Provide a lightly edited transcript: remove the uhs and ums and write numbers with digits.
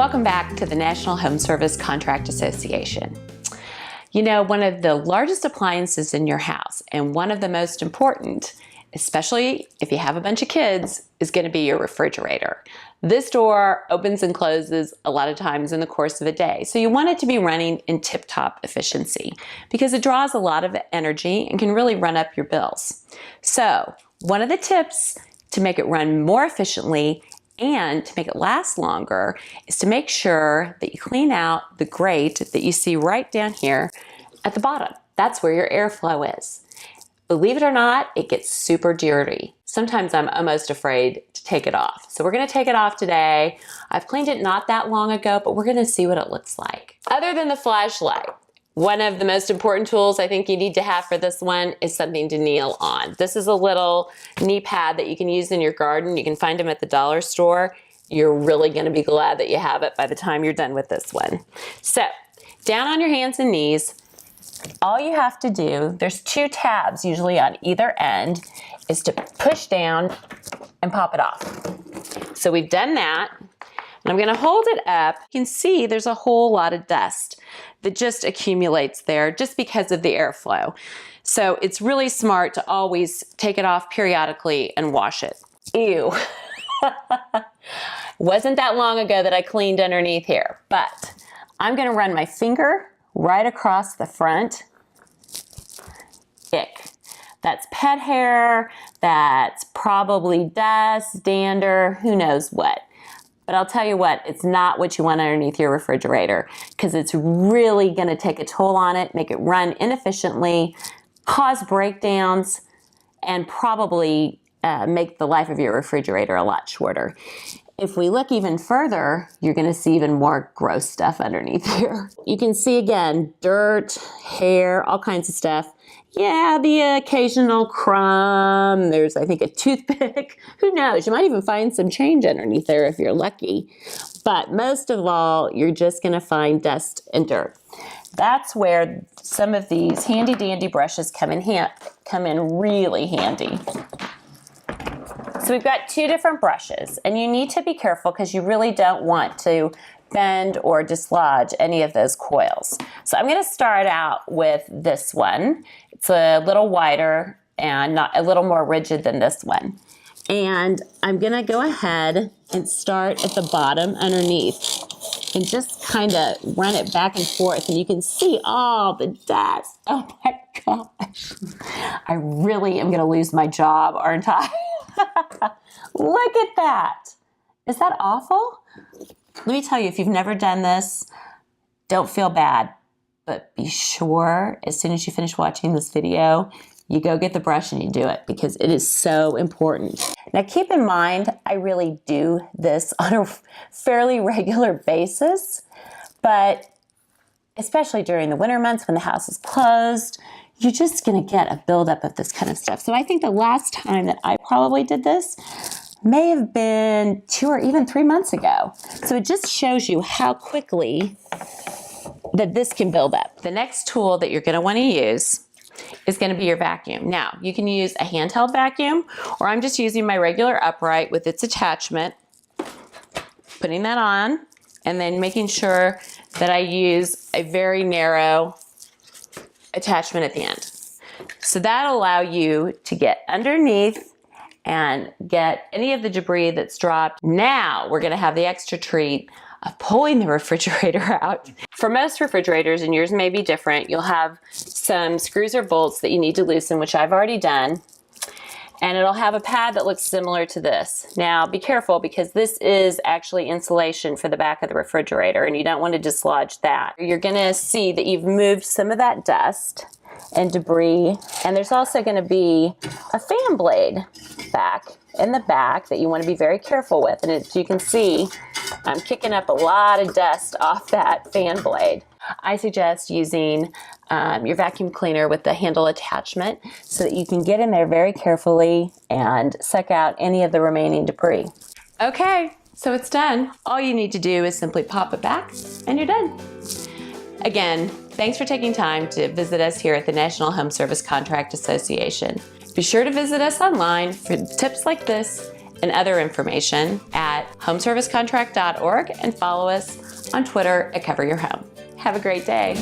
Welcome back to the National Home Service Contract Association. You know, one of the largest appliances in your house and one of the most important, especially if you have a bunch of kids, is going to be your refrigerator. This door opens and closes a lot of times in the course of a day, so you want it to be running in tip-top efficiency because it draws a lot of energy and can really run up your bills. So one of the tips to make it run more efficiently and to make it last longer is to make sure that you clean out the grate that you see right down here at the bottom. That's where your airflow is. Believe it or not, it gets super dirty. Sometimes I'm almost afraid to take it off. So we're gonna take it off today. I've cleaned it not that long ago, but we're gonna see what it looks like. Other than the flashlight, one of the most important tools I think you need to have for this one is something to kneel on. This is a little knee pad that you can use in your garden. You can find them at the dollar store. You're really gonna be glad that you have it by the time you're done with this one. So, down on your hands and knees, all you have to do, there's two tabs usually on either end, is to push down and pop it off. So we've done that. And I'm gonna hold it up. You can see there's a whole lot of dust that just accumulates there just because of the airflow. So it's really smart to always take it off periodically and wash it. Ew. Wasn't that long ago that I cleaned underneath here, but I'm gonna run my finger right across the front. Ick. That's pet hair, that's probably dust, dander, who knows what. But I'll tell you what, it's not what you want underneath your refrigerator because it's really gonna take a toll on it, make it run inefficiently, cause breakdowns, and probably make the life of your refrigerator a lot shorter. If we look even further, you're gonna see even more gross stuff underneath here. You can see again, dirt, hair, all kinds of stuff. Yeah, the occasional crumb. There's, I think, a toothpick. Who knows? You might even find some change underneath there if you're lucky. But most of all, you're just gonna find dust and dirt. That's where some of these handy dandy brushes come in really handy. So we've got two different brushes, and you need to be careful because you really don't want to bend or dislodge any of those coils. So I'm gonna start out with this one. It's a little wider and a little more rigid than this one. And I'm gonna go ahead and start at the bottom underneath and just kind of run it back and forth, and you can see all the dust. Oh my gosh. I really am gonna lose my job, aren't I? Look at that. Is that awful? Let me tell you, if you've never done this, don't feel bad, but be sure as soon as you finish watching this video, you go get the brush and you do it because it is so important. Now keep in mind, I really do this on a fairly regular basis, but especially during the winter months when the house is closed, you're just gonna get a buildup of this kind of stuff. So I think the last time that I probably did this may have been 2 or even 3 months ago. So it just shows you how quickly that this can build up. The next tool that you're gonna wanna use is gonna be your vacuum. Now, you can use a handheld vacuum, or I'm just using my regular upright with its attachment, putting that on, and then making sure that I use a very narrow attachment at the end. So that'll allow you to get underneath and get any of the debris that's dropped. Now we're gonna have the extra treat of pulling the refrigerator out. For most refrigerators, and yours may be different, you'll have some screws or bolts that you need to loosen, which I've already done. And it'll have a pad that looks similar to this. Now be careful because this is actually insulation for the back of the refrigerator and you don't want to dislodge that. You're gonna see that you've moved some of that dust and debris, and there's also gonna be a fan blade back in the back that you wanna be very careful with. And as you can see, I'm kicking up a lot of dust off that fan blade. I suggest using your vacuum cleaner with the handle attachment so that you can get in there very carefully and suck out any of the remaining debris. Okay, so it's done. All you need to do is simply pop it back and you're done. Again, thanks for taking time to visit us here at the National Home Service Contract Association. Be sure to visit us online for tips like this and other information at homeservicecontract.org and follow us on Twitter at Cover Your Home. Have a great day.